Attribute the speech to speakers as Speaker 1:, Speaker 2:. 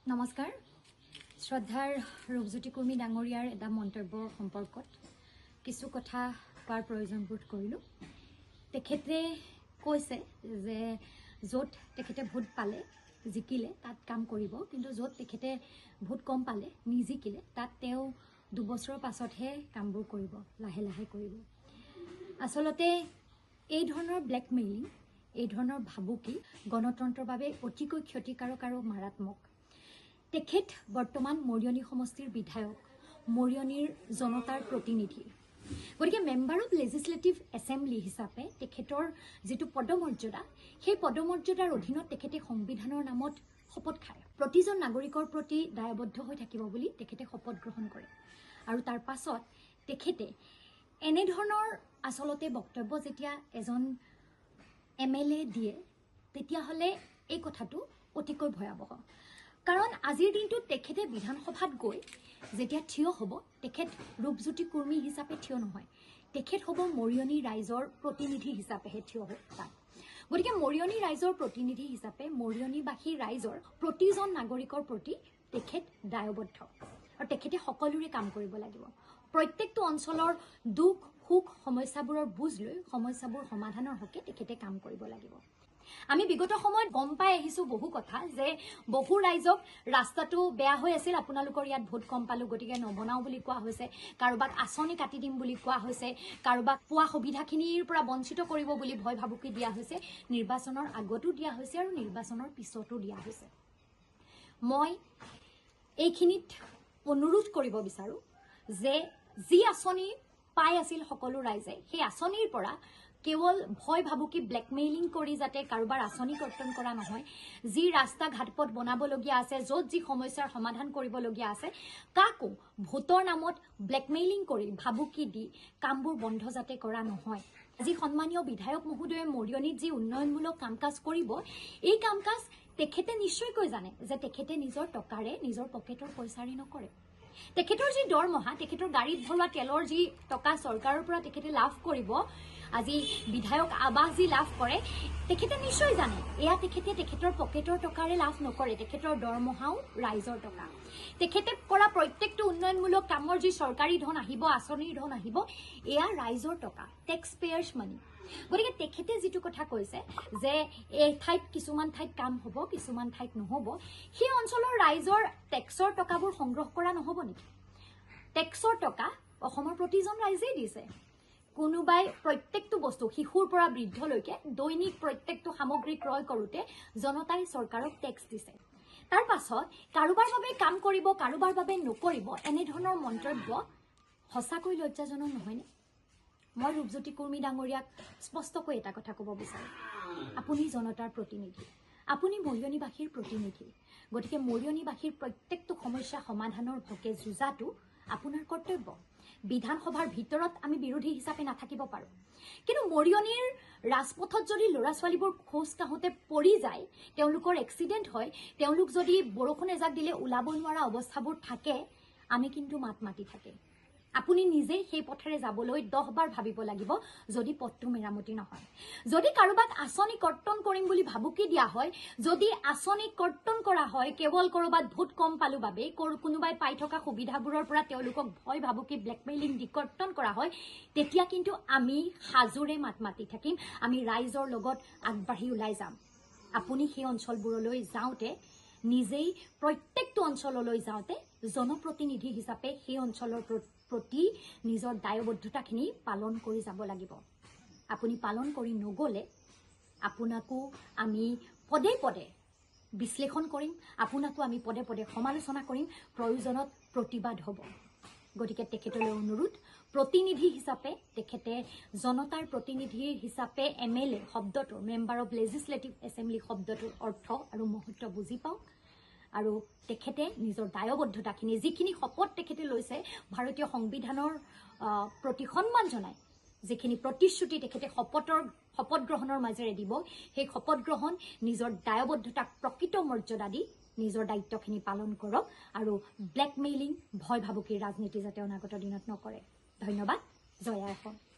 Speaker 1: নমস্কাৰ শ্ৰদ্ধাৰ ৰূপজ্যোতি কুৰ্মী ডাঙৰীয়াৰ এটা মন্তব্যৰ সম্পৰ্কত কিছু কথা কোৱাৰ প্ৰয়োজন বোধ কৰিলোঁ। তেখেতে কৈছে যে য'ত তেখেতে ভোট পালে জিকিলে তাত কাম কৰিব, কিন্তু য'ত তেখেতে ভোট কম পালে নিজিকিলে তাত তেওঁ 2 বছৰৰ পাছতহে কামবোৰ কৰিব, লাহে লাহে কৰিব। আচলতে এই ধৰণৰ ব্লেকমেইলিং, এই ধৰণৰ ভাবুকি গণতন্ত্ৰৰ বাবে অতিকৈ ক্ষতিকাৰক আৰু মাৰাত্মক। তেখেত বৰ্তমান মৰিয়নি সমষ্টিৰ বিধায়ক, মৰিয়নিৰ জনতাৰ প্ৰতিনিধি। গতিকে মেম্বাৰ অফ লেজিছলেটিভ এছেম্বলি হিচাপে তেখেতৰ যিটো পদমৰ্যাদা, সেই পদমৰ্যাদাৰ অধীনত তেখেতে সংবিধানৰ নামত শপত খায়। প্ৰতিজন নাগৰিকৰ প্ৰতি দায়বদ্ধ হৈ থাকিব বুলি তেখেতে শপত গ্ৰহণ কৰে। আৰু তাৰ পাছত তেখেতে এনেধৰণৰ আচলতে বক্তব্য যেতিয়া এজন MLA দিয়ে, তেতিয়াহ'লে এই কথাটো অতিকৈ ভয়াৱহ। কাৰণ আজিৰ দিনটোত তেখেতে বিধানসভাত গৈ যেতিয়া থিয় হ'ব, তেখেত ৰূপজ্যোতি কুৰ্মী হিচাপে থিয় নহয়, তেখেত হ'ব মৰিয়নি ৰাইজৰ প্ৰতিনিধি হিচাপেহে থিয় হ'ব তাত। গতিকে মৰিয়নি ৰাইজৰ প্ৰতিনিধি হিচাপে মৰিয়নিবাসী ৰাইজৰ প্ৰতিজন নাগৰিকৰ প্ৰতি তেখেত দায়বদ্ধ আৰু তেখেতে সকলোৰে কাম কৰিব লাগিব। প্ৰত্যেকটো অঞ্চলৰ দুখ সুখ সমস্যাবোৰৰ বুজ লৈ সমস্যাবোৰ সমাধানৰ হকে তেখেতে কাম কৰিব লাগিব। আমি বিগত সময়ত গম পাই আহিছোঁ বহু কথা, যে বহু ৰাইজক ৰাস্তাটো বেয়া হৈ আছিল, আপোনালোকৰ ইয়াত ভোট কম পালোঁ গতিকে নবনাওঁ বুলি কোৱা হৈছে, কাৰোবাক আঁচনি কাটি দিম বুলি কোৱা হৈছে, কাৰোবাক পোৱা সুবিধাখিনিৰ পৰা বঞ্চিত কৰিব বুলি ভয় ভাবুকি দিয়া হৈছে। নিৰ্বাচনৰ আগতো দিয়া হৈছে আৰু নিৰ্বাচনৰ পিছতো দিয়া হৈছে। মই এইখিনিত অনুৰোধ কৰিব বিচাৰোঁ যে যি আঁচনি পাই আছিল সকলো ৰাইজে, সেই আঁচনিৰ পৰা কেৱল ভয় ভাবুকি ব্লেকমেইলিং কৰি যাতে কাৰোবাৰ আঁচনি কৰ্তন কৰা নহয়, যি ৰাস্তা ঘাটপথ বনাবলগীয়া আছে, য'ত যি সমস্যাৰ সমাধান কৰিবলগীয়া আছে, কাকো ভোটৰ নামত ব্লেকমেইলিং কৰি ভাবুকি দি কামবোৰ বন্ধ যাতে কৰা নহয়। আজি সন্মানীয় বিধায়ক মহোদয়ে মৰিয়নিত যি উন্নয়নমূলক কাম কাজ কৰিব, এই কাম কাজ তেখেতে নিশ্চয়কৈ জানে যে তেখেতে নিজৰ টকাৰে নিজৰ পকেটৰ পইচাৰে নকৰে। তেখেতৰ যি দৰমহা, তেখেতৰ গাড়ীত ভৰোৱা তেলৰ যি টকা চৰকাৰৰ পৰা তেখেতে লাভ কৰিব, আজি বিধায়ক আৱাস যি লাভ কৰে, তেখেতে নিশ্চয় জানে এয়া তেখেতে তেখেতৰ পকেটৰ টকাৰে লাভ নকৰে, তেখেতৰ দৰমহাও ৰাইজৰ টকা। তেখেতে কৰা প্ৰত্যেকটো উন্নয়নমূলক কামৰ যি চৰকাৰী ধন আহিব, আঁচনিৰ ধন আহিব, এয়া ৰাইজৰ টকা, টেক্স পেয়াৰ্ছ মানি। গতিকে তেখেতে যিটো কথা কৈছে যে এই ঠাইত কিছুমান ঠাইত কাম হ'ব, কিছুমান ঠাইত নহ'ব, সেই অঞ্চলৰ ৰাইজৰ টেক্সৰ টকাবোৰ সংগ্ৰহ কৰা নহ'ব নেকি? টেক্সৰ টকা অসমৰ প্ৰতিজন ৰাইজেই দিছে। কোনোবাই প্ৰত্যেকটো বস্তু, শিশুৰ পৰা বৃদ্ধলৈকে দৈনিক প্ৰত্যেকটো সামগ্ৰী ক্ৰয় কৰোঁতে জনতাই চৰকাৰক টেক্স দিছে। তাৰ পাছত কাৰোবাৰ বাবে কাম কৰিব, কাৰোবাৰ বাবে নকৰিব, এনেধৰণৰ মন্তব্য সঁচাকৈ লজ্জাজনক নহয়নে? মই ৰূপজ্যোতি কুৰ্মী ডাঙৰীয়াক স্পষ্টকৈ এটা কথা ক'ব বিচাৰোঁ, আপুনি জনতাৰ প্ৰতিনিধি, আপুনি মৰিয়নিবাসীৰ প্ৰতিনিধি। গতিকে মৰিয়নিবাসীৰ প্ৰত্যেকটো সমস্যা সমাধানৰ হকে যুঁজাটো আপোনাৰ কৰ্তব্য। বিধানসভাৰ ভিতৰত আমি বিৰোধী হিচাপে নাথাকিব পাৰোঁ, কিন্তু মৰিয়নিৰ ৰাজপথত যদি ল'ৰা ছোৱালীবোৰ খোজ কাঢ়োতে পৰি যায়, তেওঁলোকৰ এক্সিডেণ্ট হয়, তেওঁলোক যদি বৰষুণ এজাক দিলে ওলাব নোৱাৰা অৱস্থাবোৰ থাকে, আমি কিন্তু মাত মাতি থাকিম। আপুনি নিজেই সেই পথেৰে যাবলৈ 10 বাৰ ভাবিব লাগিব, যদি পথটো মেৰামতি নহয়। যদি কাৰোবাক আঁচনি কৰ্তন কৰিম বুলি ভাবুকি দিয়া হয়, যদি আঁচনি কৰ্তন কৰা হয় কেৱল ক'ৰবাত ভোট কম পালোঁ বাবে, কোনোবাই পাই থকা সুবিধাবোৰৰ পৰা তেওঁলোকক ভয় ভাবুকি ব্লেকমেইলিং দি কৰ্তন কৰা হয়, তেতিয়া কিন্তু আমি সাজোৰে মাত মাতি থাকিম, আমি ৰাইজৰ লগত আগবাঢ়ি ওলাই যাম। আপুনি সেই অঞ্চলবোৰলৈ যাওঁতে, নিজেই প্ৰত্যেকটো অঞ্চললৈ যাওঁতে জনপ্ৰতিনিধি হিচাপে সেই অঞ্চলৰ প্ৰতি নিজৰ দায়বদ্ধতাখিনি পালন কৰি যাব লাগিব। আপুনি পালন কৰি নগ'লে আপোনাকো আমি পদে পদে বিশ্লেষণ কৰিম, আপোনাকো আমি পদে পদে সমালোচনা কৰিম, প্ৰয়োজনত প্ৰতিবাদ হ'ব। গতিকে তেখেতলৈ অনুৰোধ, প্ৰতিনিধি হিচাপে তেখেতে জনতাৰ প্ৰতিনিধি হিচাপে MLA শব্দটোৰ, মেম্বাৰ অফ লেজিছলেটিভ এছেম্বলি শব্দটোৰ অৰ্থ আৰু মহত্ব বুজি পাওক, আৰু তেখেতে নিজৰ দায়বদ্ধতাখিনি, যিখিনি শপত তেখেতে লৈছে ভাৰতীয় সংবিধানৰ প্ৰতি সন্মান জনাই, যিখিনি প্ৰতিশ্ৰুতি তেখেতে শপত গ্ৰহণৰ মাজেৰে দিব, সেই শপত গ্ৰহণ, নিজৰ দায়বদ্ধতাক প্ৰকৃত মৰ্যাদা দি নিজৰ দায়িত্বখিনি পালন কৰক, আৰু ব্লেকমেইলিং, ভয় ভাবুকিৰ ৰাজনীতি যাতে অনাগত দিনত নকৰে। ধন্যবাদ। জয় আই অসম।